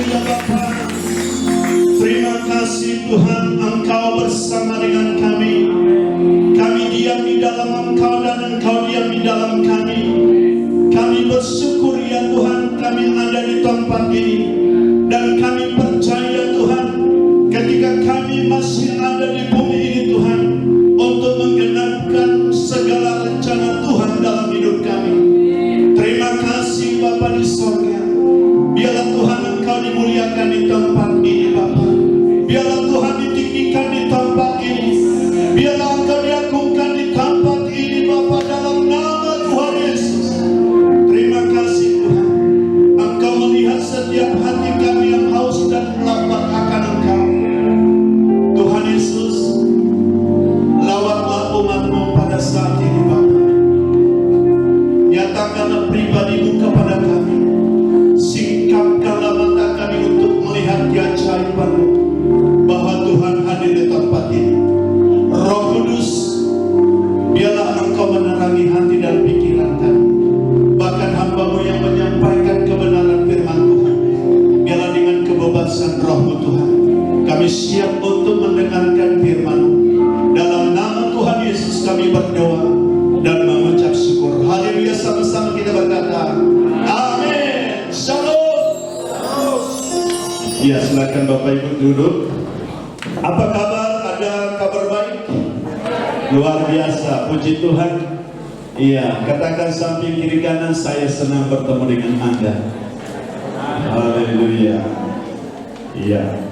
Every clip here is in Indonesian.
Haleluya Bapa. Terima kasih Tuhan, Engkau bersama dengan kami. Kami diam di dalam Engkau dan Engkau diam di dalam kami. Kami bersyukur ya Tuhan, kami ada di tempat ini. Dan kami percaya Tuhan, ketika kami masih ada di bumi ini Tuhan, untuk menggenapkan segala rencana Tuhan dalam hidup kami. Terima kasih Bapa di sorga. Biarlah Tuhan Engkau dimuliakan di tempat ini Bapa. Biarlah Tuhan ditinggikan di tempat ini. Biarlah Engkau diagungkan di tempat ini Bapa, dalam nama Tuhan Yesus. Terima kasih Tuhan. Engkau melihat setiap hati kami yang haus dan lapar akan Engkau. Tuhan Yesus, lawatlah umat-Mu pada saat ini Bapa. Nyatakanlah pribadi-Mu kepada kami. Singkapkanlah mata kami untuk melihat keajaiban-Mu, bahwa Tuhan hadir di tempat ini. Roh Kudus, biarlah Engkau menerangi hati dan pikiran kami. Bahkan hamba-Mu yang menyampaikan kebenaran firman Tuhan, biarlah dengan kebebasan Roh-Mu Tuhan, kami siap untuk mendengarkan firman-Mu. Dalam nama Tuhan Yesus kami berdoa dan mengucap syukur. Haleluya, sama-sama kita berkata amin. Shalom. Ya, silakan Bapak Ibu duduk. Apa kabar? Ada kabar baik? Luar biasa, puji Tuhan. Iya, katakan samping kiri kanan, saya senang bertemu dengan Anda. Haleluya. Iya.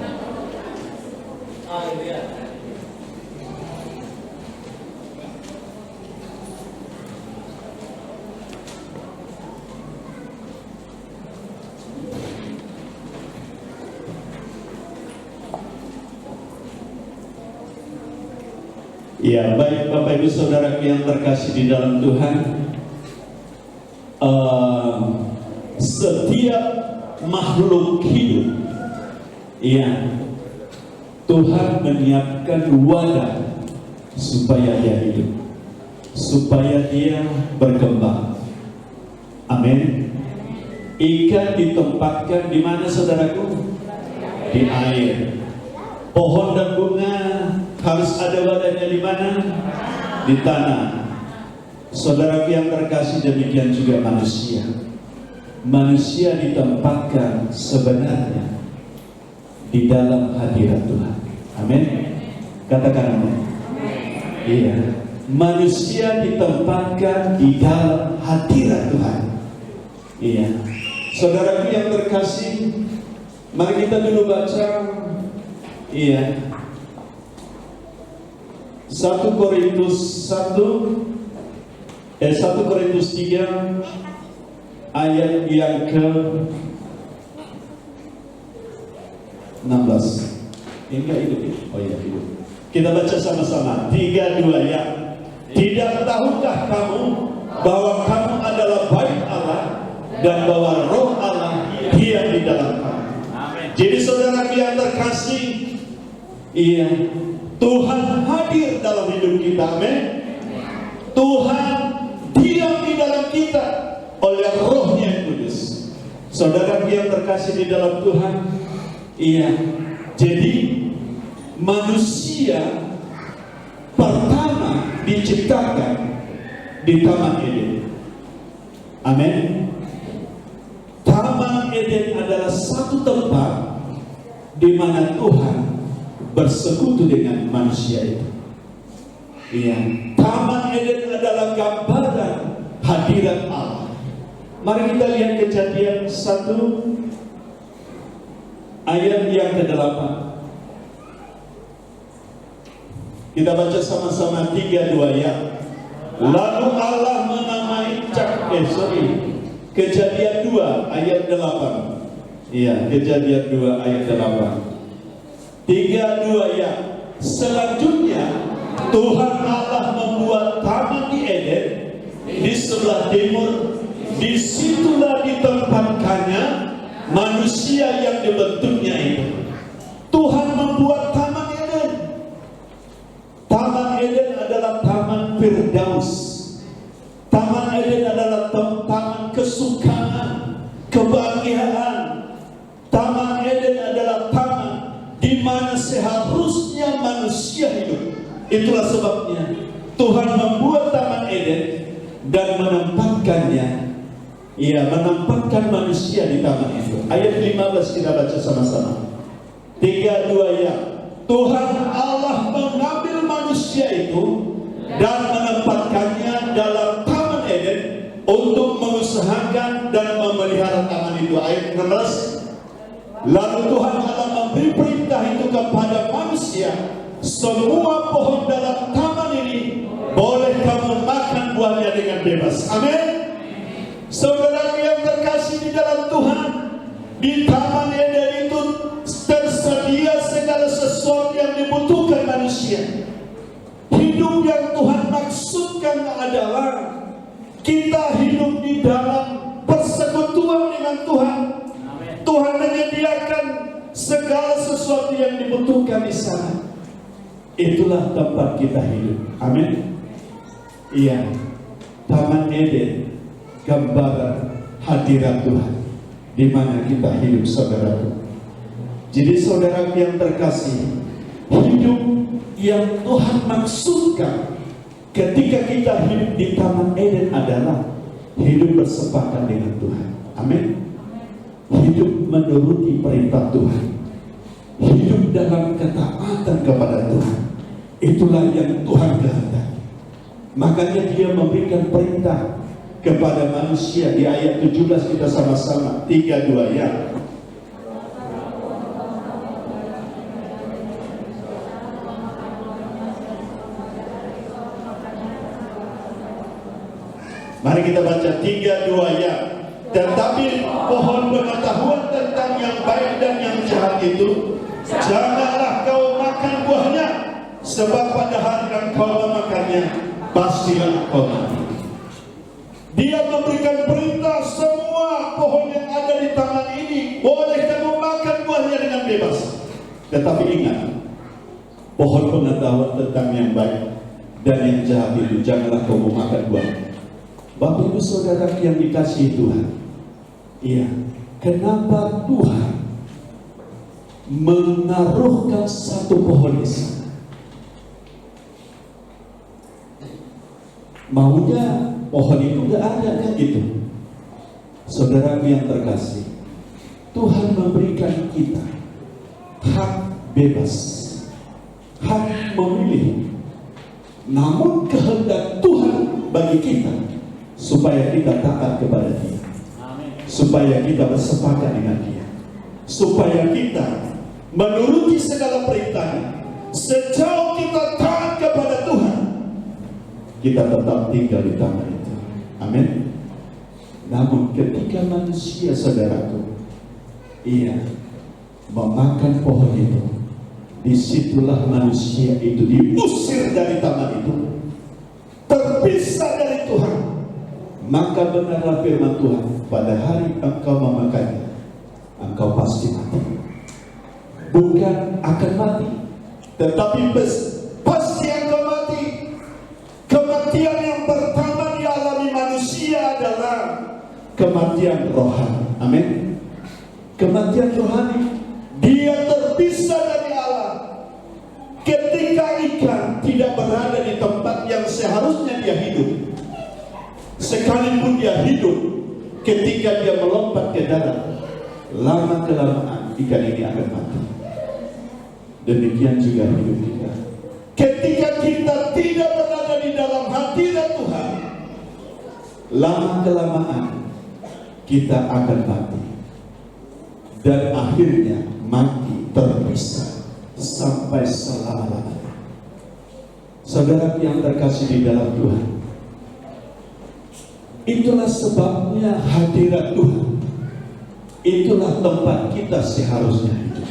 Ya, baik Bapak Ibu Saudara yang terkasih di dalam Tuhan, setiap makhluk hidup, ya, Tuhan menyiapkan wadah supaya dia hidup, supaya dia berkembang. Amin. Ikan ditempatkan di mana saudaraku? Di air. Pohon dan bunga harus ada wadahnya di mana? Di tanah. Saudara yang terkasih, demikian juga manusia. Manusia ditempatkan sebenarnya di dalam hadirat Tuhan. Amin. Katakan amin. Iya. Manusia ditempatkan di dalam hadirat Tuhan. Iya. Saudara yang terkasih, mari kita dulu baca. Iya. 1 Korintus 3 ayat yang ke 16. Enggak hidup ya? Oh iya, hidup. Kita baca sama-sama. 3-2 ya. Tidak tahukah kamu bahwa kamu adalah bait Allah dan bahwa Roh Allah diam di dalam kamu? Jadi saudara yang terkasih, iya, Tuhan hadir dalam hidup kita. Amin. Tuhan diam di dalam kita oleh Roh-Nya yang kudus. Saudara yang terkasih di dalam Tuhan, iya. Jadi manusia pertama diciptakan di Taman Eden. Amin. Taman Eden adalah satu tempat di mana Tuhan bersekutu dengan manusia itu. Iya. Taman Eden adalah gambaran hadirat Allah. Mari kita lihat Kejadian 1 ayat yang ke-8. Kita baca sama-sama 3-2 ya. Lalu Allah menamai Kejadian 2 ayat 8. Iya, Kejadian 2 ayat 8. 3-2 ya. Selanjutnya Tuhan Allah membuat taman di Eden di sebelah timur. Disitulah ditempatkannya manusia yang dibentuknya itu. Tuhan membuat taman Eden. Taman Eden adalah taman Firdaus. Taman Eden adalah taman kesukaan, kebahagiaan. Taman Eden seharusnya manusia hidup. Itulah sebabnya Tuhan membuat Taman Eden dan menempatkan manusia di taman itu. Ayat 15 kita baca sama-sama. 3, 2 ya. Tuhan Allah mengambil manusia itu dan menempatkannya dalam Taman Eden untuk mengusahakan dan memelihara taman itu. Ayat 16. Lalu Tuhan Allah memberi perintah itu kepada manusia, semua pohon dalam taman ini boleh kamu makan buahnya dengan bebas. Amin. Saudara yang terkasih di dalam Tuhan, di Taman Eden itu tersedia segala sesuatu yang dibutuhkan manusia. Hidup yang Tuhan maksudkan adalah kita hidup di dalam persekutuan dengan Tuhan. Tuhan menyediakan segala sesuatu yang dibutuhkan di sana. Itulah tempat kita hidup. Amin. Iya, Taman Eden gambaran hadirat Tuhan di mana kita hidup, saudaraku. Jadi saudara yang terkasih, hidup yang Tuhan maksudkan ketika kita hidup di Taman Eden adalah hidup bersepakat dengan Tuhan. Amin. Hidup menuruti perintah Tuhan, hidup dalam ketaatan kepada Tuhan. Itulah yang Tuhan kehendaki. Makanya Dia memberikan perintah kepada manusia di ayat 17 kita sama-sama 3, 2 ya. Mari kita baca 3, 2 ya. Tetapi pohon pengetahuan tentang yang baik dan yang jahat itu janganlah kau makan buahnya, sebab pada hari engkau memakannya pastilah kau mati. Dia memberikan perintah semua pohon yang ada di taman ini boleh kamu makan buahnya dengan bebas. Tetapi ingat, pohon pengetahuan tentang yang baik dan yang jahat itu janganlah kau makan buahnya. Bapak Ibu Saudara yang dikasihi Tuhan, iya, kenapa Tuhan menaruhkan satu pohon di sana? Maunya pohon itu nggak ada kan gitu. Saudara yang terkasih, Tuhan memberikan kita hak bebas, hak memilih. Namun kehendak Tuhan bagi kita supaya kita taat kepada Dia, supaya kita bersepakat dengan Dia, supaya kita menuruti segala perintahnya. Sejauh kita taat kepada Tuhan, kita tetap tinggal di taman itu. Amin. Namun ketika manusia, saudaraku, memakan pohon itu, disitulah manusia itu diusir dari taman itu, terpisah dari Tuhan. Maka benarlah firman Tuhan, pada hari engkau memakannya, engkau pasti mati. Bukan akan mati, tetapi pasti engkau mati. Kematian yang pertama dialami manusia adalah kematian rohani. Amin. Kematian rohani. Dia terpisah dari Allah. Ketika ikan tidak berada di tempat yang seharusnya dia hidup, sekalipun dia hidup, ketika dia melompat ke darat, lama kelamaan ikan ini akan mati. Demikian juga hidup kita. Ketika kita tidak berada di dalam hadirat Tuhan, lama kelamaan kita akan mati, dan akhirnya mati terpisah sampai selama-lamanya. Saudara yang terkasih di dalam Tuhan, itulah sebabnya hadirat Tuhan, itulah tempat kita seharusnya hidup.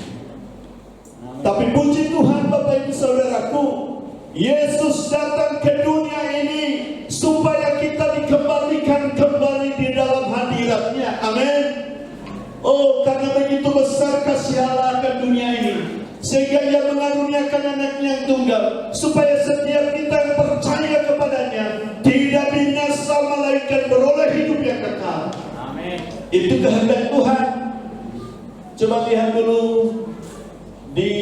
Tapi puji Tuhan Bapak Ibu Saudaraku, Yesus datang ke dunia ini supaya kita dikembalikan kembali di dalam hadirat-Nya. Amin. Oh, karena begitu besar kasih Allah akan dunia ini, sehingga Ia mengaruniakan anaknya yang tunggal, supaya setiap kita yang percaya kepadanya tidak binasa melainkan beroleh hidup yang kekal. Amin. Itu kehendak Tuhan. Coba lihat dulu di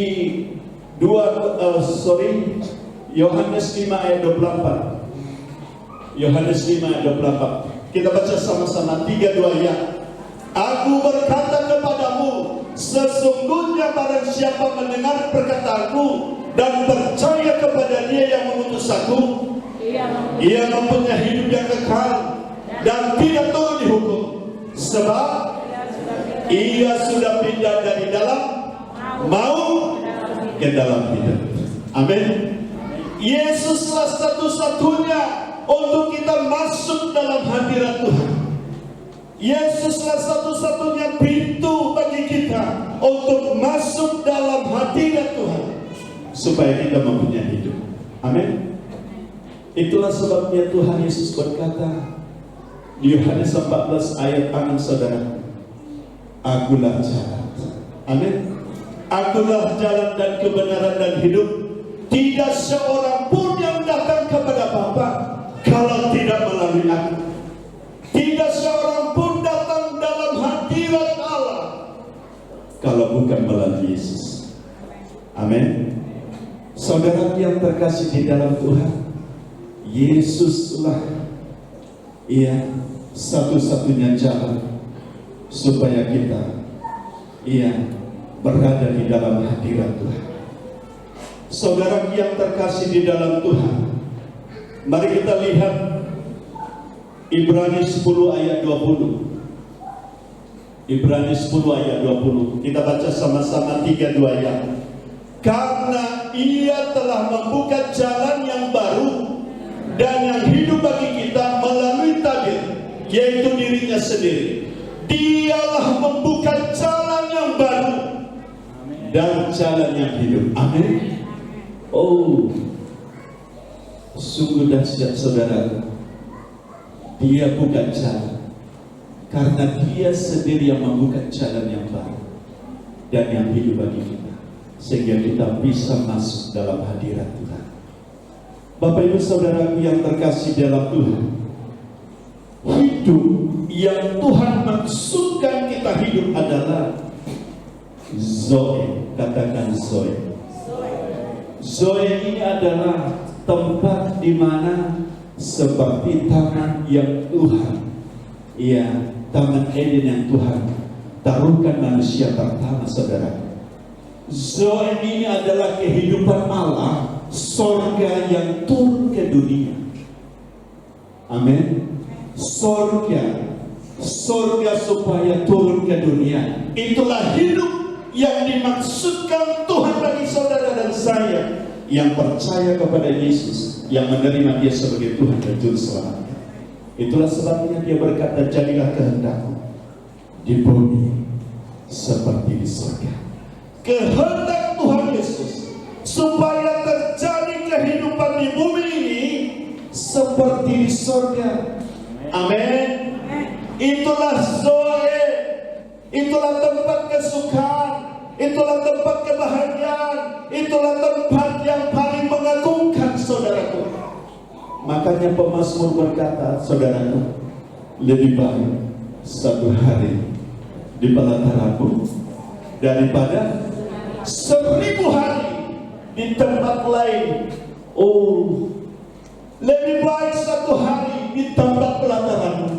Yohanes 5 ayat 24. Yohanes 5 ayat 24. Kita baca sama-sama 3-2 ya. Aku berkata kepadamu, sesungguhnya barang siapa mendengar perkataanku dan percaya kepada Dia yang mengutus aku, ia mempunyai hidup yang kekal dan tidak turun dihukum, sebab ia sudah pindah dari dalam maut ke dalam hidup. Amin. Yesuslah satu-satunya untuk kita masuk dalam hadirat Tuhan. Yesuslah satu-satunya pintu bagi kita untuk masuk dalam hadirat Tuhan, supaya kita mempunyai hidup. Amin. Itulah sebabnya Tuhan Yesus berkata di Yohanes 14 ayat 6, saudara, Akulah jalan. Amin. Akulah jalan dan kebenaran dan hidup. Tidak seorang pun yang datang kepada Bapa kalau tidak melalui aku. Tidak seorang pun datang dalam hadirat Allah kalau bukan melalui Yesus. Amin. Saudara yang terkasih di dalam Tuhan, Yesuslah satu-satunya jalan supaya kita berada di dalam hadirat Tuhan. Saudara yang terkasih di dalam Tuhan, mari kita lihat Ibrani 10 ayat 20. Ibrani 10 ayat 20. Kita baca sama-sama 3-2 ya. Karena Ia telah membuka jalan yang baru dan yang hidup bagi kita melalui tabir, yaitu dirinya sendiri. Dialah membuka jalan yang baru dan jalan yang hidup. Amin. Oh, sungguh dahsyat saudara. Dia buka jalan karena Dia sendiri yang membuka jalan yang baru dan yang hidup bagi kita, sehingga kita bisa masuk dalam hadirat Tuhan. Bapak Ibu Saudaraku yang terkasih dalam Tuhan, hidup yang Tuhan maksudkan kita hidup adalah Zoe. Katakan Zoe. Zoe ini adalah tempat di mana seperti taman yang Tuhan, taman Eden yang Tuhan taruhkan manusia pertama, saudara. Zoe ini adalah kehidupan Allah, sorga yang turun ke dunia. Amin. Sorga supaya turun ke dunia. Itulah hidup yang dimaksudkan Tuhan bagi saudara dan saya yang percaya kepada Yesus, yang menerima Dia sebagai Tuhan dan Juru Selamat. Itulah sebabnya Dia berkata, jadilah kehendak-Mu di bumi seperti di surga. Kehendak Tuhan Yesus supaya terjadi kehidupan di bumi ini seperti di surga. Amin. Itulah Zoe. Itulah tempat kesukaan. Itulah tempat kebahagiaan. Itulah tempat yang paling mengagumkan, saudaraku. Makanya pemazmur berkata, saudaraku, lebih baik satu hari di pelataranmu daripada 1000 hari di tempat lain. Oh, lebih baik satu hari di tempat pelataranmu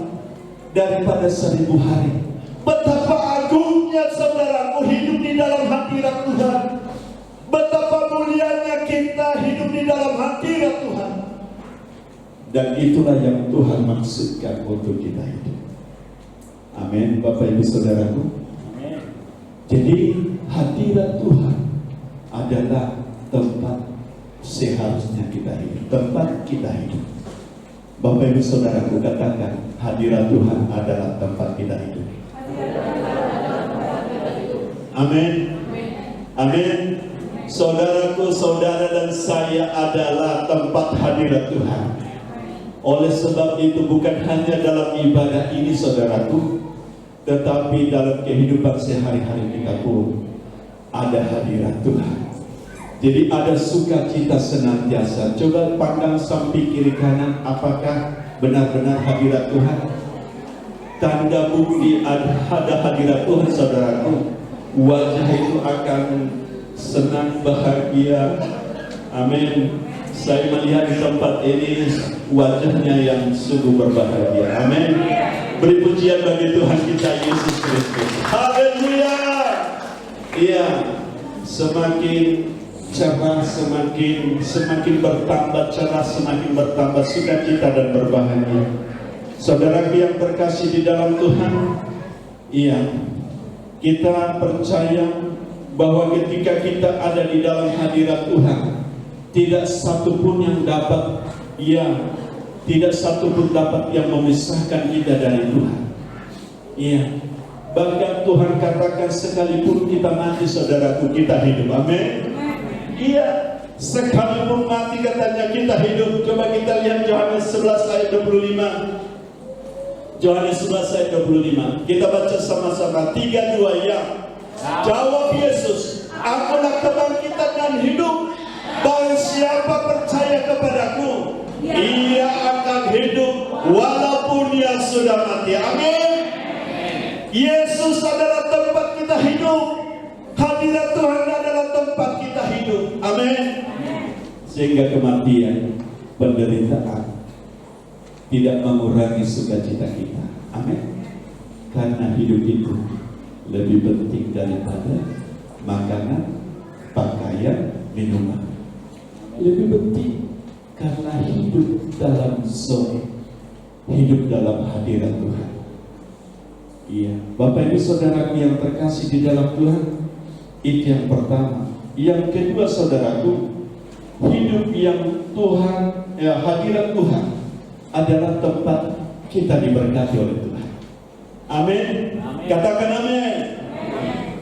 daripada 1000 hari. Betapa agungnya saudaraku hidup di dalam hadirat Tuhan. Betapa mulianya kita hidup di dalam hadirat Tuhan. Dan itulah yang Tuhan maksudkan untuk kita hidup. Amin, Bapak Ibu Saudaraku. Amin. Jadi hadirat Tuhan adalah tempat seharusnya kita hidup, tempat kita hidup. Bapak Ibu Saudaraku, katakan, hadirat Tuhan adalah tempat kita hidup. Amin. Amin. Saudaraku, saudara dan saya adalah tempat hadirat Tuhan. Oleh sebab itu bukan hanya dalam ibadah ini saudaraku, tetapi dalam kehidupan sehari-hari kita pun ada hadirat Tuhan. Jadi ada sukacita senantiasa. Coba pandang samping kiri kanan, apakah benar-benar hadirat Tuhan? Tanda bukti ada hadirat Tuhan saudaraku, wajah itu akan senang, bahagia. Amin. Saya melihat di tempat ini wajahnya yang sungguh berbahagia. Amin. Beri pujian bagi Tuhan kita Yesus Kristus. Haleluya. Iya, semakin cerah, semakin bertambah cerah, semakin bertambah sukacita dan berbahagia. Saudara yang terkasih di dalam Tuhan, iya, kita percaya bahwa ketika kita ada di dalam hadirat Tuhan, tidak satupun yang dapat, tidak satupun dapat yang memisahkan kita dari Tuhan. Iya, bahkan Tuhan katakan sekalipun kita mati, saudaraku, kita hidup. Amin. Iya, sekalipun mati katanya kita hidup. Coba kita lihat Yohanes 11 ayat 25. Yohanes 11 ayat 25. Kita baca sama-sama. 3, 2, ya. Jawab Yesus, akulah kebangkitan dan hidup. Barang siapa percaya kepadaku, ia akan hidup walaupun ia sudah mati. Amin. Yesus adalah tempat kita hidup. Hadirat Tuhan adalah tempat kita hidup. Amin. Sehingga kematian, penderitaan tidak mengurangi sukacita kita. Amin. Karena hidup itu lebih penting daripada makanan, pakaian, minuman. Lebih penting karena hidup dalam zona, hidup dalam hadirat Tuhan. Iya, Bapak Ibu Saudaraku yang terkasih di dalam Tuhan, itu yang pertama. Yang kedua, saudaraku, hidup yang Tuhan, hadirat Tuhan adalah tempat kita diberkati oleh Tuhan. Amin. Katakan amin.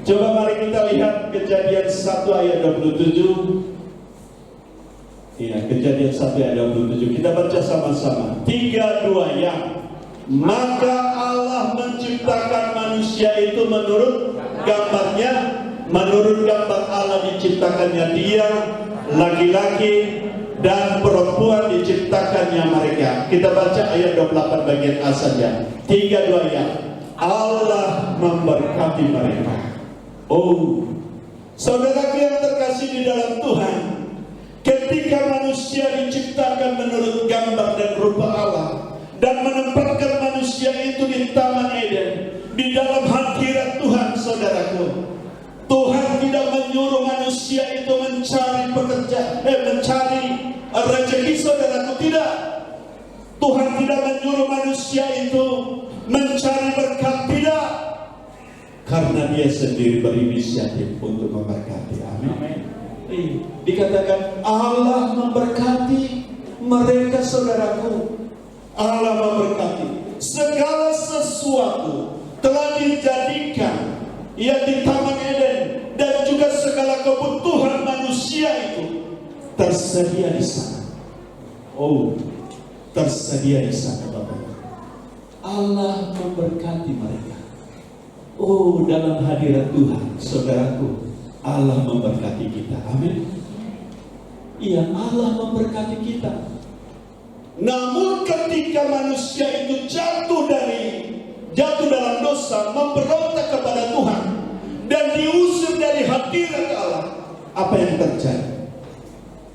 Coba mari kita lihat Kejadian 1 ayat 27. Iya, Kejadian 1 ayat 27. Kita baca sama-sama. 3, 2, ya. Maka Allah menciptakan manusia itu menurut gambarnya, menurut gambar Allah diciptakannya dia, laki-laki dan perempuan diciptakannya mereka. Kita baca ayat 28 bagian A saja. 3, 2, ya. Allah memberkati mereka. Oh, saudaraku yang terkasih di dalam Tuhan, ketika manusia diciptakan menurut gambar dan rupa Allah dan menempatkan manusia itu di Taman Eden, di dalam hadirat Tuhan, saudaraku, Tuhan tidak menyuruh manusia itu mencari mencari rezeki, saudaraku, tidak. Tuhan tidak menyuruh manusia itu mencari berkat, tidak. Karena dia sendiri berinisiatif untuk memberkati. Amin. Dikatakan Allah memberkati mereka, saudaraku. Allah memberkati. Segala sesuatu telah dijadikan di Taman Eden, dan juga segala kebutuhan manusia itu tersedia di sana. Oh, tersedia di sana, Bapak. Allah memberkati mereka. Oh, dalam hadirat Tuhan, saudaraku, Allah memberkati kita. Amin. Iya, Allah memberkati kita. Namun ketika manusia itu jatuh dalam dosa, memberontak kepada Tuhan dan diusir dari hadirat Allah, apa yang terjadi?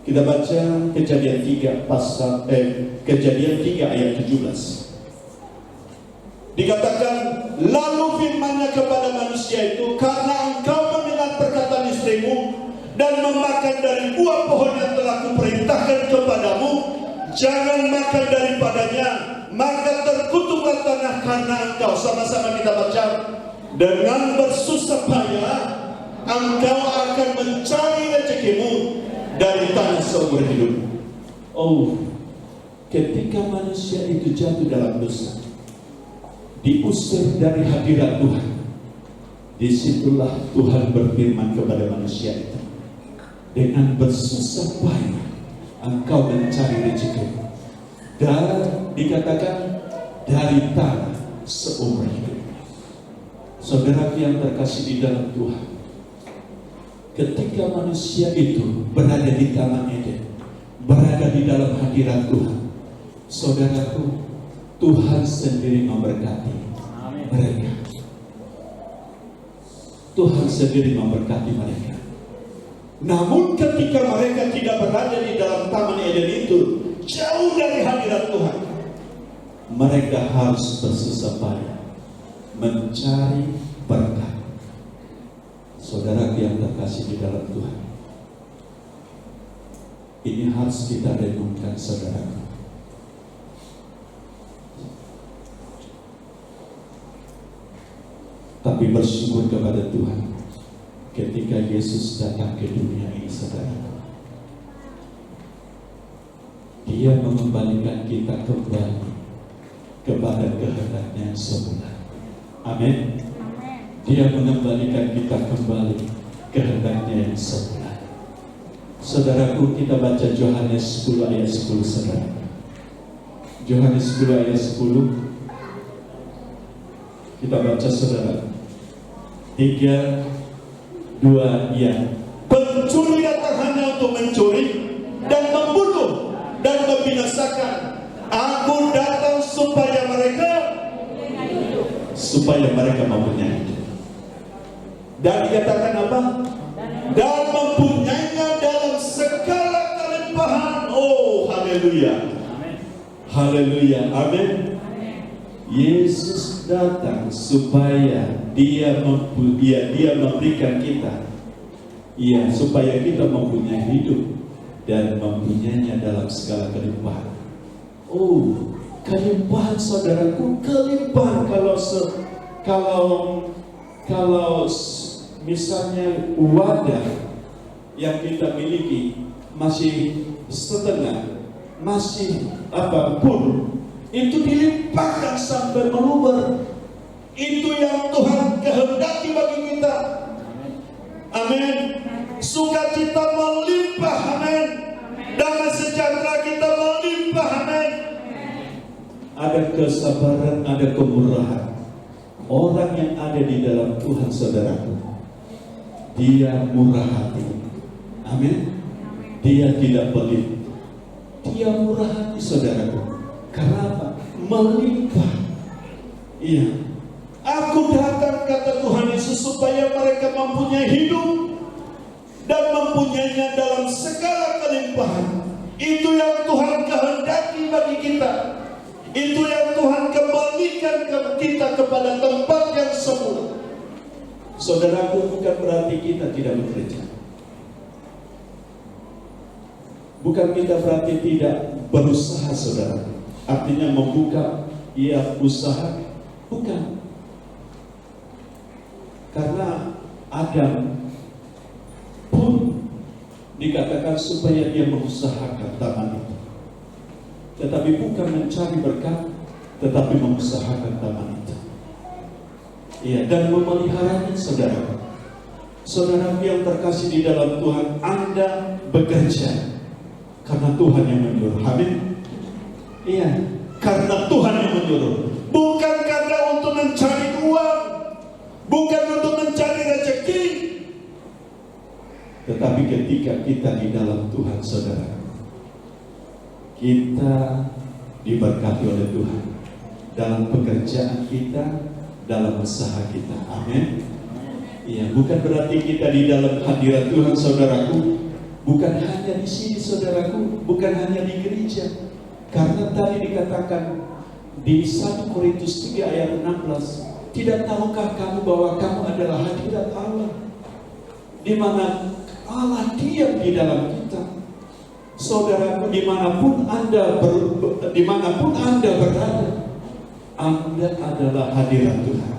Kita baca Kejadian 3 ayat 17. Dikatakan, lalu firman-Nya kepada manusia itu, karena engkau mendengar perkataan istrimu dan memakan dari buah pohon yang telah kuperintahkan kepadamu, jangan makan daripadanya, maka terkutuklah tanah karena engkau. Sama-sama kita baca. Dengan bersusah payah engkau akan mencari rezekimu dari tanah seumur hidup. Oh, ketika manusia itu jatuh dalam dosa, diusir dari hadirat Tuhan, disitulah Tuhan berfirman kepada manusia itu, dengan bersusah payah engkau mencari rezeki, dan dikatakan dari tanah seumur hidup. Saudara yang terkasih di dalam Tuhan, ketika manusia itu berada di Taman Eden, berada di dalam hadirat Tuhan, saudaraku, Tuhan sendiri memberkati mereka. Tuhan sendiri memberkati mereka. Namun ketika mereka tidak berada di dalam Taman Eden itu, jauh dari hadirat Tuhan, mereka harus bersusah payah mencari berkat. Saudara yang terkasih di dalam Tuhan, ini harus kita renungkan, saudara. Tapi bersyukur kepada Tuhan ketika Yesus datang ke dunia ini, saudara. Dia mengembalikan kita kembali kepada kehendaknya yang semula. Amin. Dia mengembalikan kita kembali kehendaknya yang semula. Saudaraku, kita baca Yohanes 10 ayat 10, saudara. Yohanes 10 ayat 10. Kita baca, saudara. 3, 2, ya. Pencuri datang hanya untuk mencuri dan membunuh dan membinasakan. Aku datang supaya mereka mempunyai hidup. Dan dikatakan apa? Dan mempunyainya dalam segala kelimpahan. Oh, haleluya. Haleluya. Amin. Yesus datang supaya dia memberikan kita, supaya kita mempunyai hidup dan mempunyainya dalam segala kelimpahan. Oh, kelimpahan, saudaraku, kelimpahan. Kalau misalnya wadah yang kita miliki masih setengah, masih apapun, itu dilimpahkan sampai meluber. Itu yang Tuhan kehendaki bagi kita. Amin. Sukacita melimpah. Amin. Damai sejahtera kita melimpah. Amin. Ada kesabaran, ada kemurahan. Orang yang ada di dalam Tuhan, saudaraku, dia murah hati. Amin. Dia tidak pelit. Dia murah hati, saudaraku. Karena apa? Melimpah. Iya. Aku datang, kata Tuhan Yesus, supaya mereka mempunyai hidup dan mempunyainya dalam segala kelimpahan. Itu yang Tuhan kehendaki bagi kita. Itu yang Tuhan kembalikan kita kepada tempat yang semula. Saudaraku, bukan berarti kita tidak bekerja. Bukan kita berarti tidak berusaha, saudara. Artinya membuka usaha. Bukan. Karena Adam pun dikatakan supaya dia mengusahakan taman itu. Tetapi bukan mencari berkat, tetapi mengusahakan taman itu. Iya, dan memeliharanya, saudara. Saudara yang terkasih di dalam Tuhan, Anda bekerja karena Tuhan yang menyuruh. Amin. Iya, karena Tuhan yang menyuruh. Bukan karena untuk mencari uang, bukan untuk mencari rezeki. Tetapi ketika kita di dalam Tuhan, saudara, kita diberkati oleh Tuhan dalam pekerjaan kita, dalam usaha kita. Amin. Iya, bukan berarti kita di dalam hadirat Tuhan, saudaraku, bukan hanya di sini, saudaraku, bukan hanya di gereja. Karena tadi dikatakan di 1 Korintus 3 ayat 16, tidak tahukah kamu bahwa kamu adalah hadirat Allah, di mana Allah diam di dalam kita. Saudaraku, dimanapun Anda berada, Anda adalah hadirat Tuhan.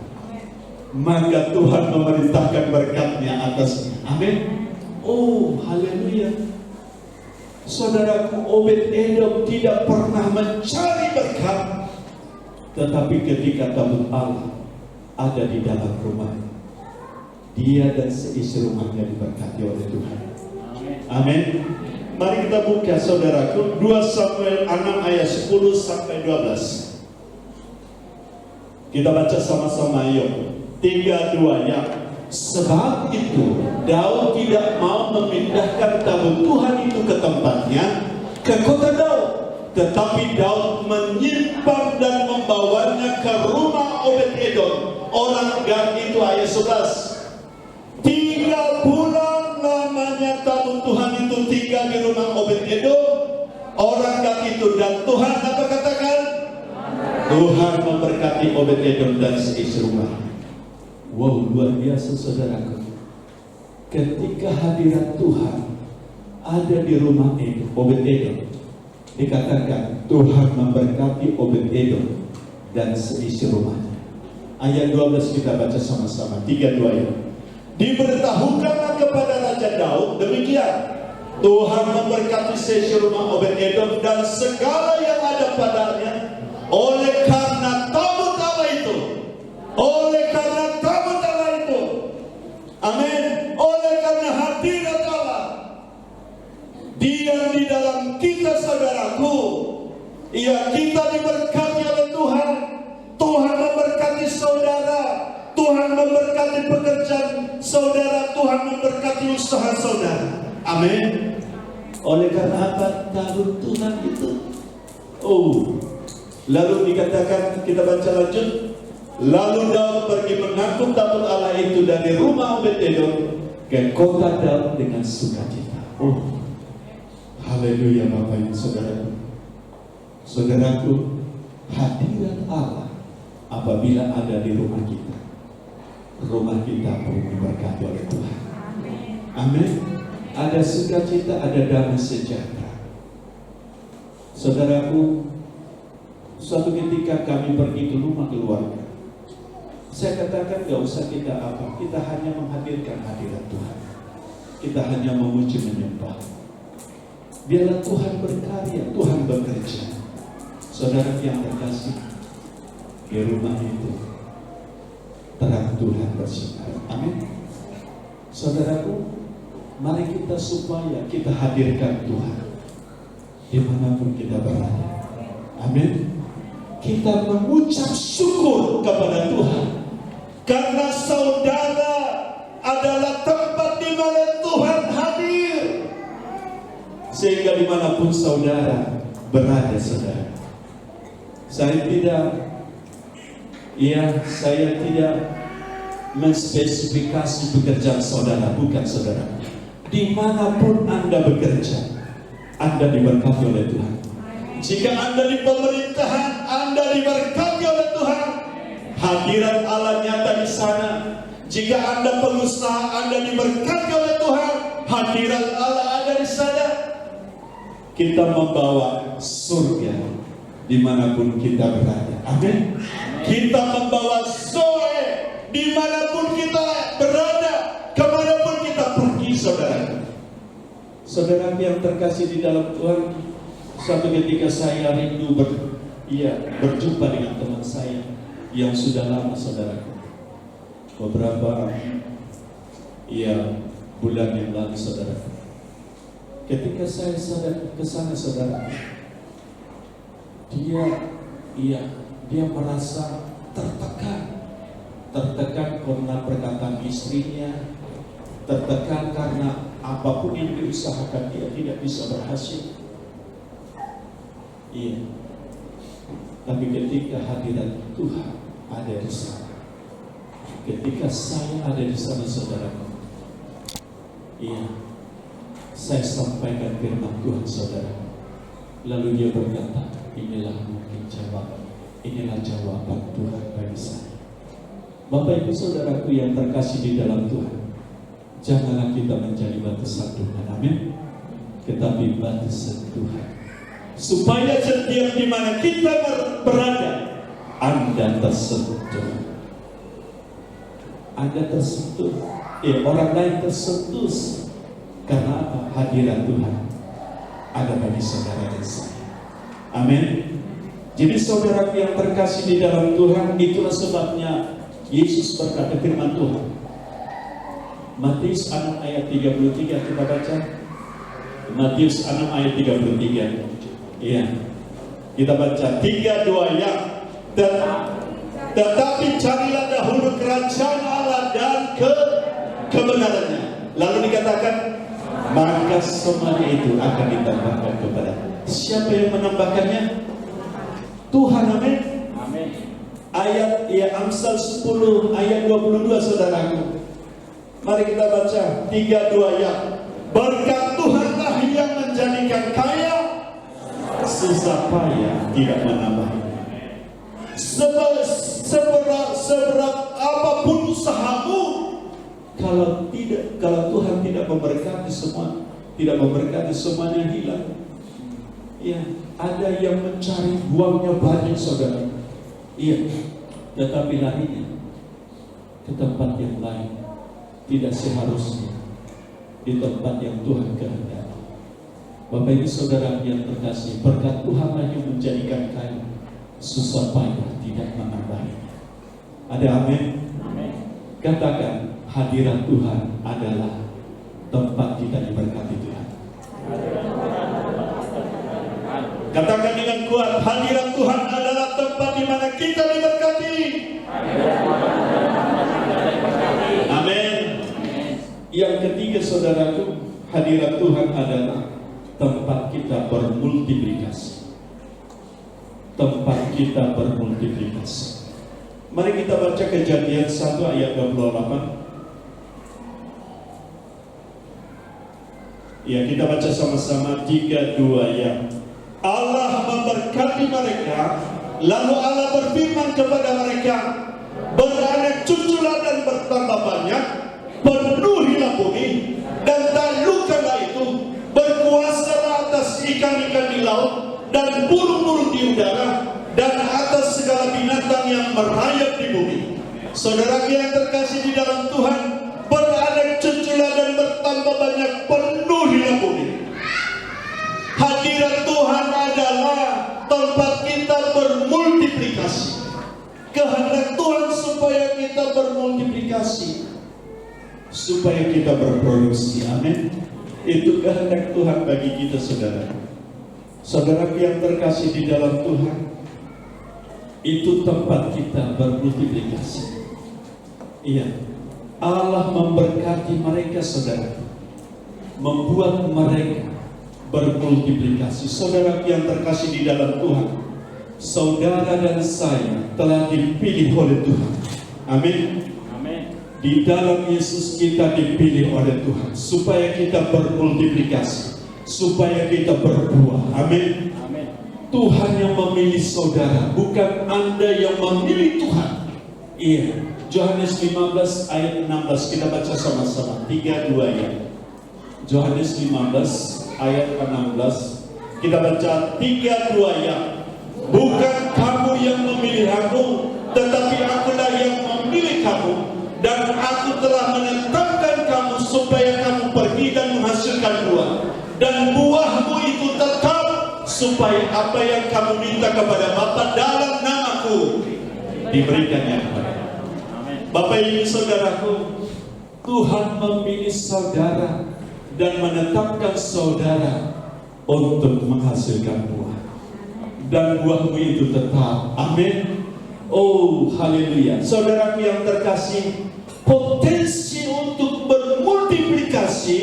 Maka Tuhan memerintahkan berkatnya atas. Amin. Oh, haleluya. Saudaraku, Obed-Edom tidak pernah mencari berkat, tetapi ketika tabut Allah ada di dalam rumah, dia dan seisi rumahnya diberkati oleh Tuhan. Amin. Mari kita buka, saudaraku, 2 Samuel 6 ayat 10 sampai 12. Kita baca sama-sama, yuk. 3, 2, ya. Sebab itu Daud tidak mau memindahkan tabut Tuhan itu ke tempatnya, ke kota Daud, tetapi Daud menyimpan dan membawanya ke rumah Obed-Edom orang Gad. Itu ayat 11. 3 bulan lamanya awalnya tabut Tuhan itu tinggal di rumah Obed-Edom, orang Gat itu, dan Tuhan apa katakan? Tuhan memberkati Obed-Edom dan seisi rumah. Wow, luar biasa saudaraku. Ketika hadirat Tuhan ada di rumah Obed-Edom, dikatakan Tuhan memberkati Obed-Edom dan seisi rumahnya. Ayat 12 kita baca sama-sama. 3-2 ya. Diberitahukanlah kepada Raja Daud demikian, Tuhan memberkati seisi rumah Obed-Edom dan segala yang ada padanya, oleh karena tabut Allah itu, oleh karena tabut Allah itu, amin, oleh karena hadirat Allah diam di dalam kita saudaraku. Ya, kita diberkati oleh Tuhan. Tuhan memberkati saudara, Tuhan memberkati pekerjaan saudara, Tuhan memberkati usaha saudara. Amin. Oleh karena apa? Tabut Tuhan itu. Oh, lalu dikatakan, kita baca lanjut. Lalu Daud pergi mengangkut tabut Allah itu dari rumah Obed-Edom ke kota Daud dengan sukacita. Oh, haleluya Bapak Ibu Saudaraku. Saudaraku, hadirat Allah apabila ada di rumah kita perlu diberkati oleh Tuhan. Amin. Ada sukacita, ada damai sejahtera. Saudaraku, suatu ketika kami pergi ke rumah keluarga, saya katakan gak usah kita apa, kita hanya menghadirkan hadirat Tuhan. Kita hanya memuji menyembah. Biarlah Tuhan berkarya, Tuhan bekerja. Saudara yang terkasih, di rumah itu terang Tuhan bersinar. Amin. Saudaraku, mari kita supaya kita hadirkan Tuhan dimanapun kita berada. Amin. Kita mengucap syukur kepada Tuhan karena saudara adalah tempat di mana Tuhan hadir. Sehingga dimanapun saudara berada, saudara, saya tidak menspesifikasi pekerjaan saudara, bukan saudara. Dimanapun Anda bekerja, Anda diberkati oleh Tuhan. Jika Anda di pemerintahan, Anda diberkati oleh Tuhan. Hadirat Allah nyata di sana. Jika Anda pengusaha, Anda diberkati oleh Tuhan. Hadirat Allah ada di sana. Kita membawa surga dimanapun kita berada. Amin. Kita membawa Zoe dimanapun kita berada, kemanapun kita pergi, saudara. Saudara yang terkasih di dalam Tuhan, suatu ketika saya rindu berjumpa dengan teman saya yang sudah lama, saudara. Beberapa bulan yang lalu, saudara. Ketika saya ke sana, saudara, dia merasa tertekan karena perkataan istrinya, tertekan karena apapun yang diusahakan dia tidak bisa berhasil. Iya. Tapi ketika hadirat Tuhan ada di sana, ketika saya ada di sana, saudaraku, saya sampaikan firman Tuhan, saudara. Lalu dia berkata, inilah mungkin jawaban, inilah jawaban Tuhan bagi saya. Bapak Ibu Saudaraku yang terkasih di dalam Tuhan, janganlah kita menjadi batu sandungan, amin, tetapi batu sentuhan, supaya setiap di mana kita berada, Anda tersentuh. Anda tersentuh, orang lain tersentuh. Karena apa? Hadirat Tuhan ada bagi saudara dan saya. Amin. Jadi saudara yang terkasih di dalam Tuhan, itulah sebabnya Yesus berkata firman Tuhan. Matius 6 ayat 33 kita baca. Matius 6 ayat 33. Iya. Kita baca 3-2 ya. Tetapi carilah dahulu kerajaan Allah dan kebenarannya. Lalu dikatakan, maka semuanya itu akan ditambahkan kepada. Siapa yang menambahkannya? Tuhan, amin. Amin. Ayat Amsal 10 ayat 22, saudaraku. Mari kita baca 3-2 ya. Berkat Tuhanlah yang menjadikan kaya, susah payah tidak menambahnya. Seberat apapun usahamu, kalau Tuhan tidak memberkati semua, tidak memberkati semuanya hilang. Ya, ada yang mencari uangnya banyak, saudara. Iya, tetapi larinya ke tempat yang lain, tidak seharusnya di tempat yang Tuhan kehendaki. Bapak Ibu Saudara yang terkasih, berkat Tuhanlah yang menjadikan kaya, susah payah tidak menambahinya. Ada amin? Amin. Katakan, hadirat Tuhan adalah tempat kita diberkati Tuhan. Katakan dengan kuat, hadirat Tuhan adalah tempat di mana kita diberkati. Amin. Yang ketiga, saudaraku, hadirat Tuhan adalah tempat kita bermultiplikasi. Tempat kita bermultiplikasi. Mari kita baca Kejadian 1 ayat 28. Ya, kita baca sama-sama 3, 2, ya. Allah memberkati mereka, lalu Allah berfirman kepada mereka, beranak cuculah dan bertambah banyak, penuhilah bumi dan taklukkanlah itu, berkuasalah atas ikan-ikan di laut dan burung-burung di udara dan atas segala binatang yang merayap di bumi. Saudara yang terkasih di dalam Tuhan, beranak cuculah dan bertambah banyak, penuhilah bumi. Hadirat Tuhan adalah tempat kita bermultiplikasi. Kehendak Tuhan supaya kita bermultiplikasi, supaya kita berproduksi. Amin. Itu kehendak Tuhan bagi kita, saudara. Saudara yang terkasih di dalam Tuhan, itu tempat kita bermultiplikasi. Iya, Allah memberkati mereka, saudara, membuat mereka bermultiplikasi. Saudara yang terkasih di dalam Tuhan, saudara dan saya telah dipilih oleh Tuhan. Amin. Di dalam Yesus kita dipilih oleh Tuhan supaya kita bermultiplikasi, supaya kita berbuah. Amin. Tuhan yang memilih saudara, bukan Anda yang memilih Tuhan. Iya. Yohanes 15 ayat 16 kita baca sama-sama. 3, 2, ya. Yohanes 15 ayat 16 kita baca 3, 2, ya. Bukan kamu yang memilih aku, tetapi akulah yang memilih kamu, dan aku telah menetapkan kamu supaya kamu pergi dan menghasilkan buah, dan buahmu itu tetap, supaya apa yang kamu minta kepada Bapa dalam namaku diberikannya kepada. Bapak Ibu Saudaraku, Tuhan memilih saudara dan menetapkan saudara untuk menghasilkan buah, dan buahmu itu tetap. Amin. Oh, haleluya. Saudaraku yang terkasih, potensi untuk bermultiplikasi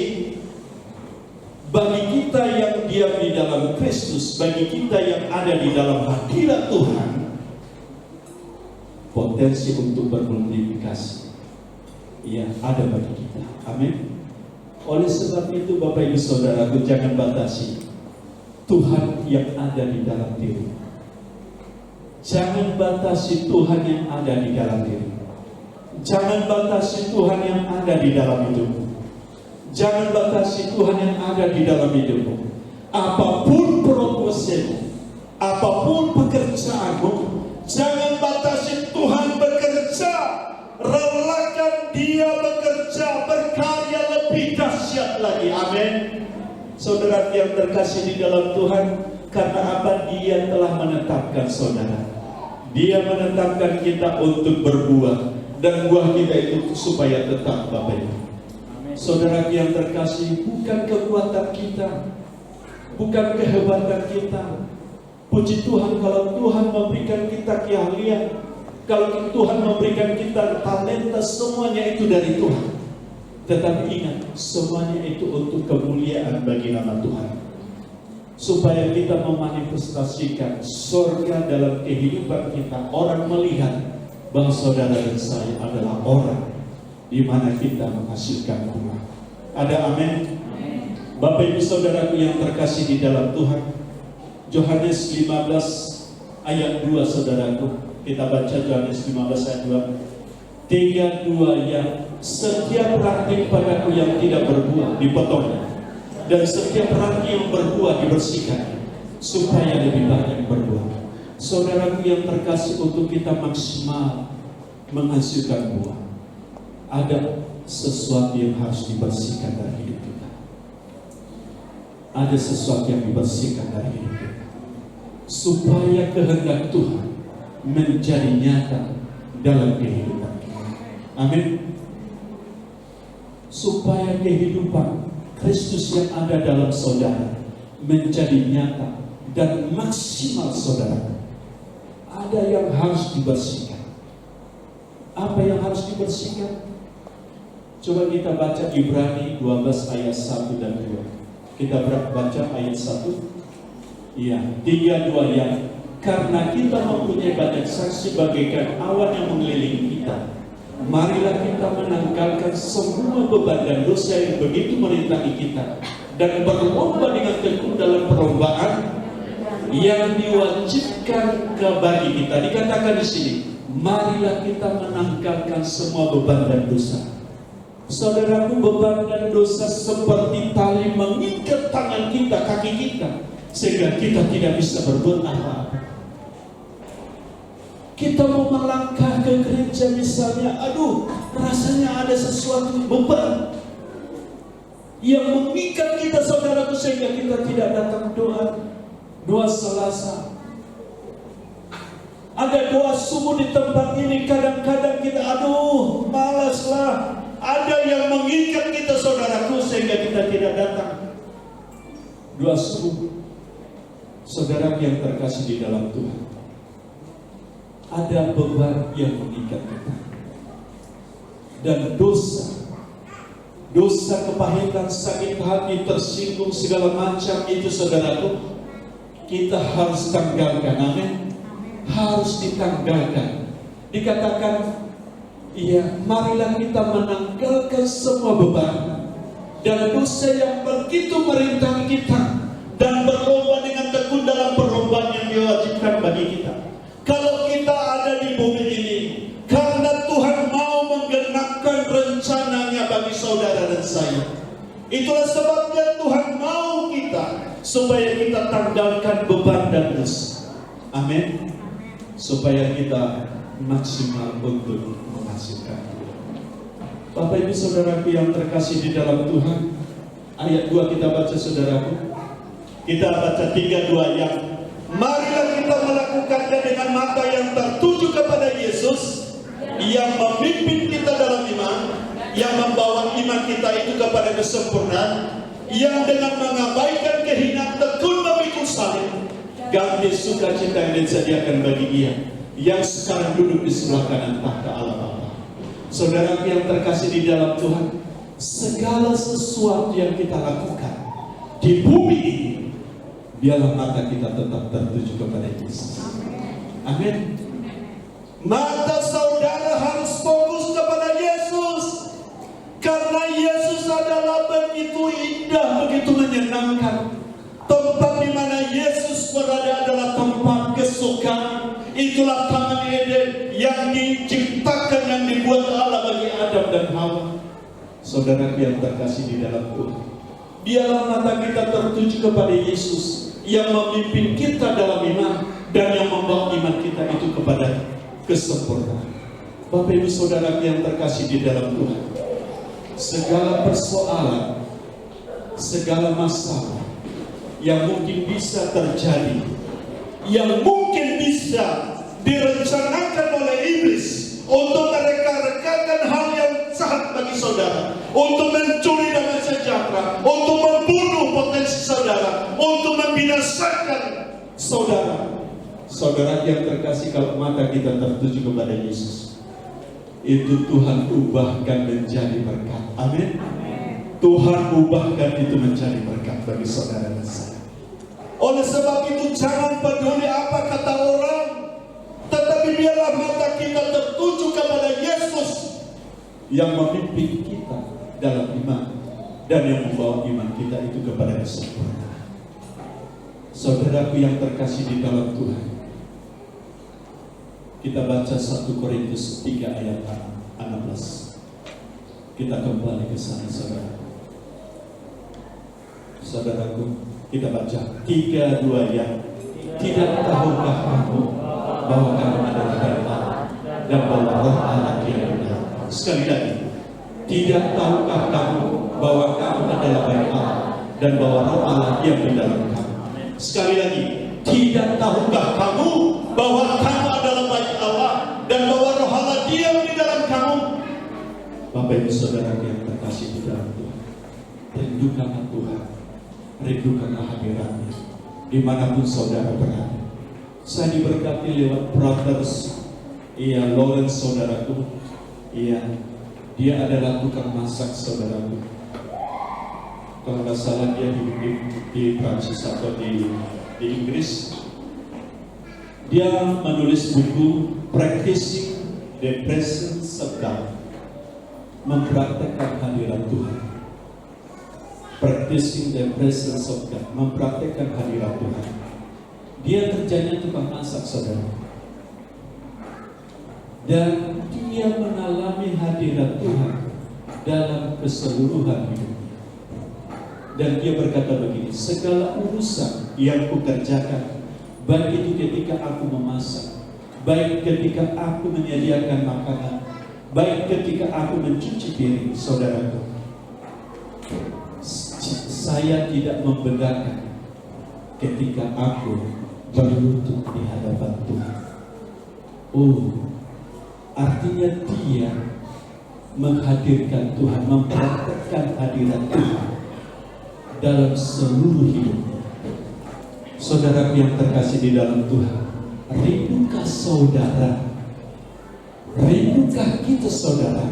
bagi kita yang diam di dalam Kristus, bagi kita yang ada di dalam hadirat Tuhan, potensi untuk bermultiplikasi, ya, ada bagi kita. Amin. Oleh sebab itu, Bapak Ibu Saudaraku, jangan batasi Tuhan yang ada di dalam diri. Jangan batasi Tuhan yang ada di dalam diri. Jangan batasi Tuhan yang ada di dalam hidupmu. Jangan batasi Tuhan yang ada di dalam hidupmu. Apapun profesimu, apapun pekerjaanmu, jangan batasi Tuhan bekerja. Relakan Dia bekerja, berkarya lebih dahsyat lagi. Amin. Saudara yang terkasih di dalam Tuhan, karena apa? Dia telah menetapkan saudara. Dia menetapkan kita untuk berbuah, dan buah kita itu supaya tetap, Bapak Ibu. Saudara yang terkasih, bukan kekuatan kita, bukan kehebatan kita. Puji Tuhan kalau Tuhan memberikan kita keahlian, kalau Tuhan memberikan kita talenta, semuanya itu dari Tuhan. Tetapi ingat, semuanya itu untuk kemuliaan bagi nama Tuhan, supaya kita memanifestasikan surga dalam kehidupan kita. Orang melihat bahwa saudara dan saya adalah orang di mana kita menghasilkan buah. Ada amin? Bapak Ibu Saudaraku yang terkasih di dalam Tuhan, Yohanes 15 ayat 2 saudaraku. Kita baca Yohanes 15 ayat 2. 3:2 yang setiap ranting padaku yang tidak berbuah dipotong, dan setiap ranting yang berbuah dibersihkan, supaya lebih banyak berbuah. Saudaraku yang terkasih, untuk kita maksimal menghasilkan buah, ada sesuatu yang harus dibersihkan dari hidup kita. Ada sesuatu yang dibersihkan dari hidup kita, supaya kehendak Tuhan menjadi nyata dalam kehidupan kita. Amin. Supaya kehidupan Kristus yang ada dalam saudara menjadi nyata dan maksimal saudara, ada yang harus dibersihkan. Apa yang harus dibersihkan? Coba kita baca Ibrani 12 ayat 1 dan 2. Kita baca ayat 1. Iya, 3:2 yang karena kita mempunyai banyak saksi bagaikan awan yang mengelilingi kita, marilah kita menanggalkan semua beban dan dosa yang begitu merintangi kita, dan berlomba dengan tekun dalam perlombaan yang diwajibkan bagi kita. Dikatakan di sini, marilah kita menanggalkan semua beban dan dosa. Saudaraku, beban dan dosa seperti tali mengikat tangan kita, kaki kita, sehingga kita tidak bisa berbuat apa-apa. Kita mau melangkah ke gereja misalnya, aduh, rasanya ada sesuatu beban yang mengikat kita, saudaraku, sehingga kita tidak datang doa Selasa. Ada doa subuh di tempat ini, kadang-kadang kita aduh, malaslah. Ada yang mengikat kita, saudaraku, sehingga kita tidak datang doa subuh. Saudara yang terkasih di dalam Tuhan, ada beban yang mengikat kita, dan dosa kepahitan, sakit hati, tersinggung, segala macam itu, saudaraku, kita harus tanggalkan. Amin. Harus ditanggalkan. Dikatakan, iya, marilah kita menanggalkan semua beban dan dosa yang begitu merintangi kita, dan berlomba dengan tekun dalam perlombaan yang diwajibkan bagi kita. Kalau kita ada di bumi ini karena Tuhan mau menggenapkan rencananya bagi saudara dan saya, itulah sebabnya Tuhan mau kita supaya kita tanggalkan beban dan dosa. Amin. Supaya kita maksimal untuk menghasilkan. Bapak Ibu Saudaraku yang terkasih di dalam Tuhan, ayat 2 kita baca, saudaraku. Kita baca 3:2 yang marilah kita melakukannya dengan mata yang tertuju kepada Yesus, yang memimpin kita dalam iman, yang membawa iman kita itu kepada kesempurnaan, yang dengan mengabaikan kehinaan tekun memikul salib, ganti sukacita yang disediakan bagi Dia yang sekarang duduk di sebelah kanan tahta Allah Bapa. Saudara yang terkasih di dalam Tuhan, segala sesuatu yang kita lakukan di bumi ini, biarlah mata kita tetap tertuju kepada Yesus. Amin. Mata saudara harus fokus kepada Yesus, karena Yesus adalah begitu indah, begitu menyenangkan. Tempat di mana Yesus berada adalah tempat kesukaan. Itulah Taman Eden yang diciptakan, yang dibuat Allah bagi Adam dan Hawa. Saudara yang terkasih di dalam Tuhan, biarlah mata kita tertuju kepada Yesus yang memimpin kita dalam iman dan yang membawa iman kita itu kepada kesempurnaan. Bapak Ibu Saudara yang terkasih di dalam Tuhan, segala persoalan, segala masalah yang mungkin bisa terjadi, yang mungkin bisa direncanakan oleh iblis untuk mereka-rekakan hal yang jahat bagi saudara, untuk mencuri damai sejahtera, untuk membunuh potensi saudara, untuk membinasakan saudara. Saudara yang terkasih, kalau mata kita tertuju kepada Yesus, itu Tuhan ubahkan menjadi berkat. Amin. Tuhan ubahkan itu menjadi berkat bagi saudara dan saya. Oleh sebab itu jangan peduli apa kata orang, tetapi biarlah mata kita tertuju kepada Yesus yang memimpin kita dalam iman dan yang membawa iman kita itu kepada kesempurnaan. Saudaraku yang terkasih di dalam Tuhan, kita baca 1 Korintus 3 ayat 16. Kita kembali ke sana, saudara. Saudaraku, kita baca 3-2 ya. Tidak tahukah kamu bahwa kamu adalah dari Allah dan bahwa Roh Allah yang benar? Sekali lagi, tidak tahukah kamu bahwa kamu adalah dari Allah dan bahwa Roh Allah yang di dalam kamu? Sekali lagi, tidak tahukah kamu bahwa kamu adalah baik Allah dan bahwa Roh Allah diam di dalam kamu? Bapak Ibu Saudara yang terkasih di dalam Tuhan, rindukanlah Tuhan, rindukanlah hadiratnya dimanapun saudara berada. Saya diberkati lewat brothers Lawrence, saudaraku. Dia adalah tukang masak, saudaraku. Kalau nggak salah dia di Prancis atau di Inggris. Dia menulis buku Practicing the Presence of God, mempraktekkan hadirat Tuhan. Practicing the Presence of God, mempraktekkan hadirat Tuhan. Dia kerjanya tukang masak, saudara. Dan dia mengalami hadirat Tuhan dalam keseluruhan hidupnya. Dan dia berkata begini, segala urusan yang kukerjakan, baik itu ketika aku memasak, baik ketika aku menyediakan makanan, baik ketika aku mencuci piring, saudaraku, saya tidak membedakan ketika aku berlutut di hadapan Tuhan. Artinya dia menghadirkan Tuhan, mempraktekkan hadirat Tuhan dalam seluruh hidupnya. Saudara yang terkasih di dalam Tuhan, rindunkah saudara, rindunkah kita saudara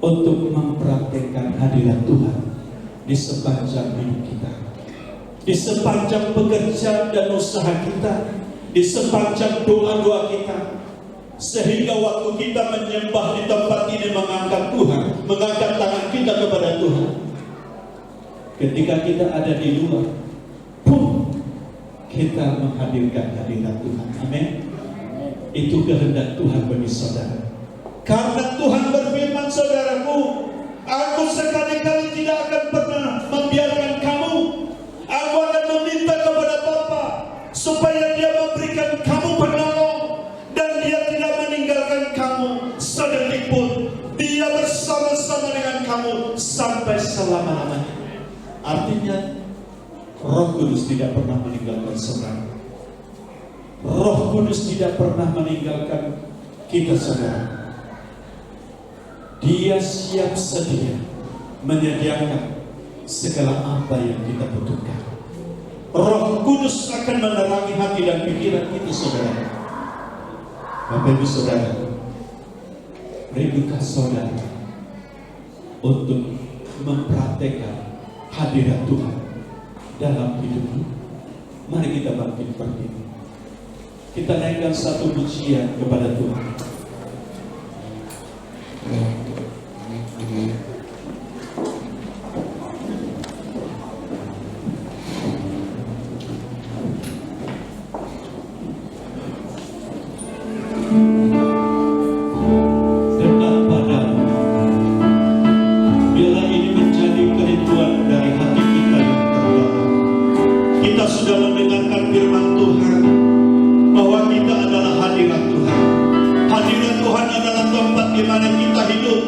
untuk mempraktekkan hadirat Tuhan di sepanjang hidup kita, di sepanjang pekerjaan dan usaha kita, di sepanjang doa-doa kita, sehingga waktu kita menyembah di tempat ini, mengangkat Tuhan, mengangkat tangan kita kepada Tuhan, ketika kita ada di luar pun kita menghadirkan hadirat Tuhan. Amin. Itu kehendak Tuhan bagi saudara. Karena Tuhan berfirman, saudaraku, aku sekali-kali tidak akan pernah membiarkan kamu. Aku akan meminta kepada Bapa supaya Dia memberikan kamu penolong, dan Dia tidak meninggalkan kamu sedetik pun. Dia bersama-sama dengan kamu sampai selama-lamanya. Artinya Roh Kudus tidak pernah meninggalkan saudara. Roh Kudus tidak pernah meninggalkan kita, saudara. Dia siap sedia menyediakan segala apa yang kita butuhkan. Roh Kudus akan menerangi hati dan pikiran kita, saudara. Bapak Ibu Saudara, rindukan saudara untuk mempraktekkan hadirat Tuhan dalam hidupmu? Mari kita bangkit berdiri. Kita naikkan satu pujian kepada Tuhan. di mana kita hidup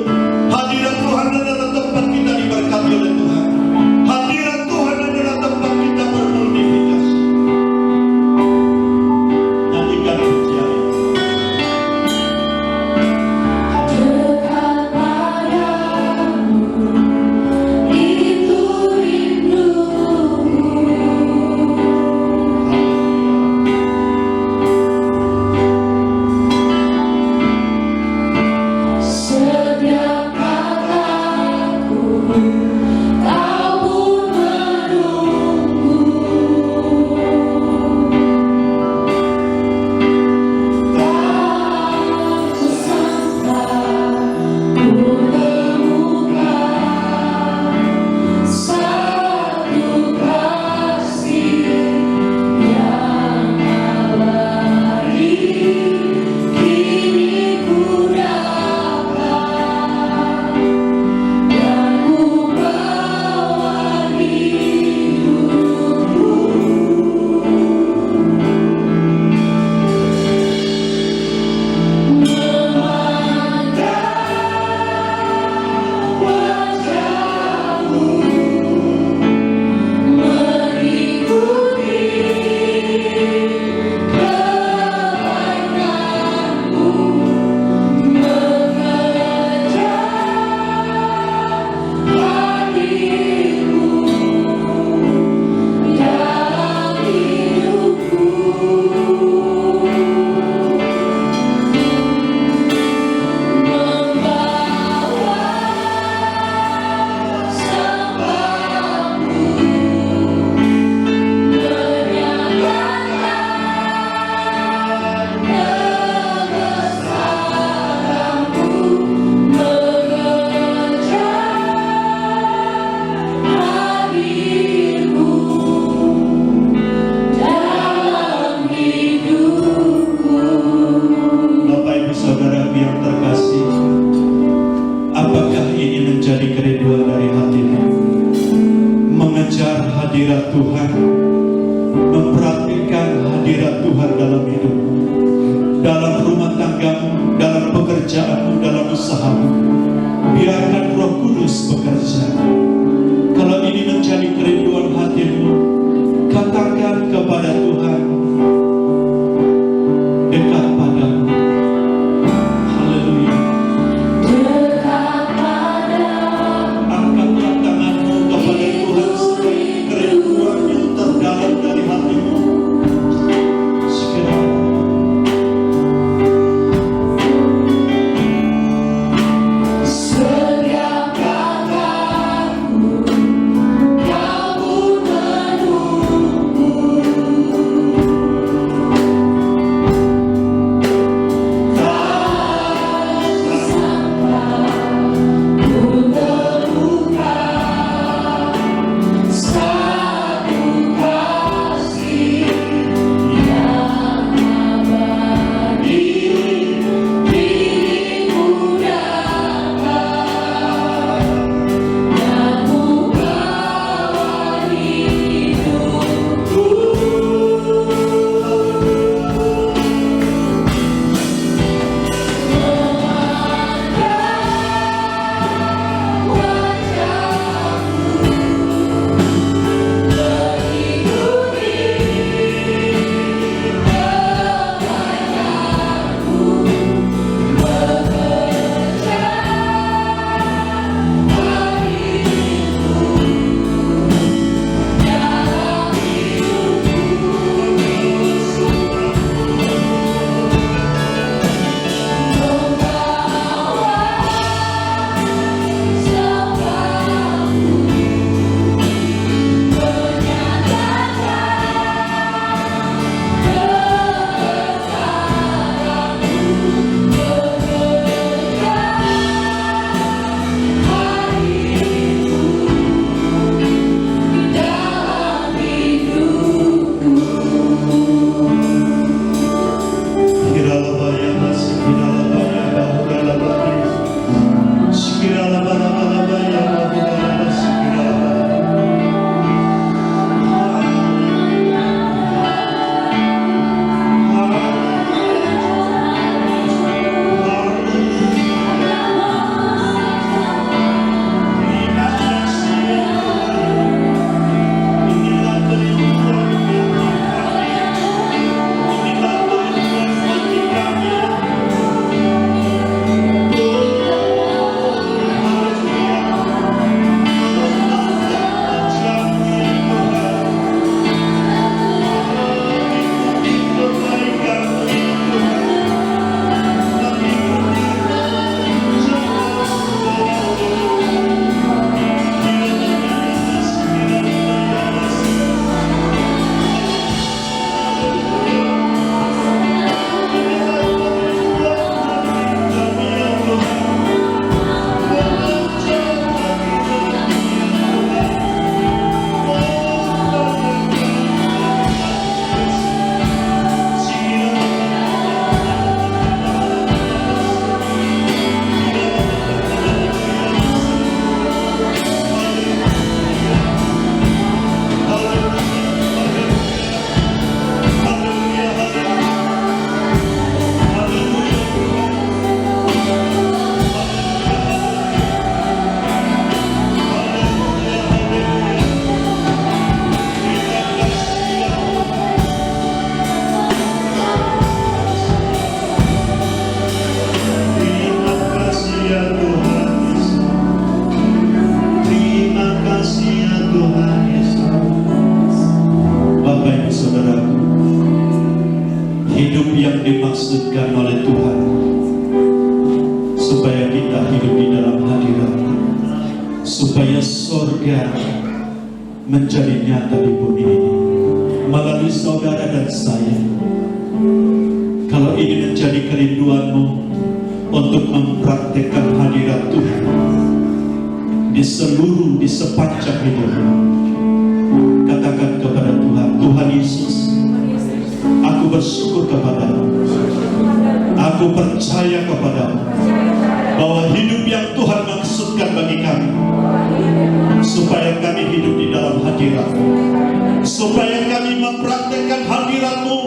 mengejar hadirat Tuhan, mempraktikkan hadirat Tuhan dalam hidup, dalam rumah tanggamu, dalam pekerjaanmu, dalam usahamu. Biarkan Roh Kudus bekerja. Kalau ini menjadi kerinduan hatimu, katakan kepada Tuhan, dekat padamu. Haleluya. Angkatlah tanganmu kepada Tuhan sebagai kerinduan yang terdalam dari hatimu. Segera dimaksudkan oleh Tuhan supaya kita hidup di dalam hadirat-Nya, supaya sorga menjadi nyata di bumi ini melalui saudara dan saya. Kalau ini menjadi kerinduanmu untuk mempraktekkan hadirat Tuhan di sepanjang hidupmu, katakan kepada Tuhan, Tuhan Yesus, aku bersyukur kepadamu, aku percaya kepadamu bahwa hidup yang Tuhan maksudkan bagi kami, supaya kami hidup di dalam hadirat hadirat-Mu, supaya kami mempraktekkan hadirat-Mu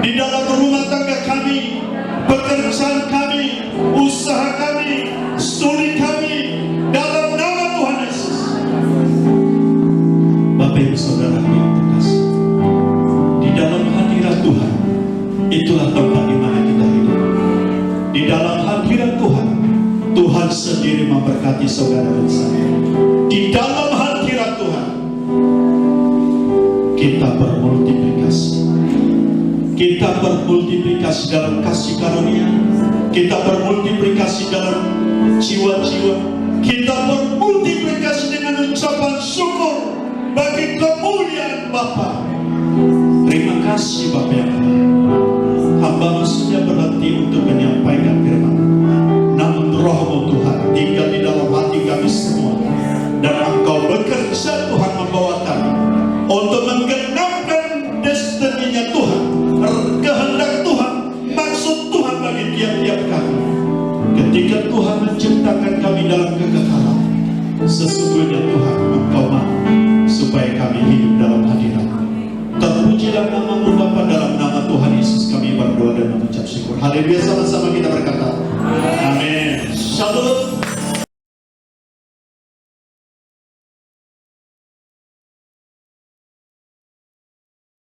di dalam rumah tangga kami, pekerjaan kami, usaha kami, studi kami, dalam nama Tuhan Yesus. Bapak Ibu Saudara yang terkasih, di dalam hadirat Tuhan, itulah tempat di mana kita hidup. Di dalam hadirat Tuhan, Tuhan sendiri memberkati saudara dan saya. Di dalam hadirat Tuhan, kita bermultiplikasi. Kita bermultiplikasi dalam kasih karunia. Kita bermultiplikasi dalam jiwa-jiwa. Kita bermultiplikasi dengan ucapan syukur bagi kemuliaan Bapa. Terima kasih Bapa yang baik. Hamba sudah berhenti untuk menyampaikan firman. Namun Roh-Mu Tuhan tinggal di dalam hati kami semua. Dan Engkau bekerja Tuhan membawa kami untuk menggenapkan destininya Tuhan, kehendak Tuhan, maksud Tuhan bagi tiap-tiap kami. Ketika Tuhan menciptakan kami dalam kekekalan, sesungguhnya Tuhan Engkau mau supaya kami hidup dalam hadirat-Mu. Terpujilah nama-Mu Bapa, dalam nama Tuhan Yesus kami berdoa dan mengucap syukur. Haleluya, sama-sama kita berkata.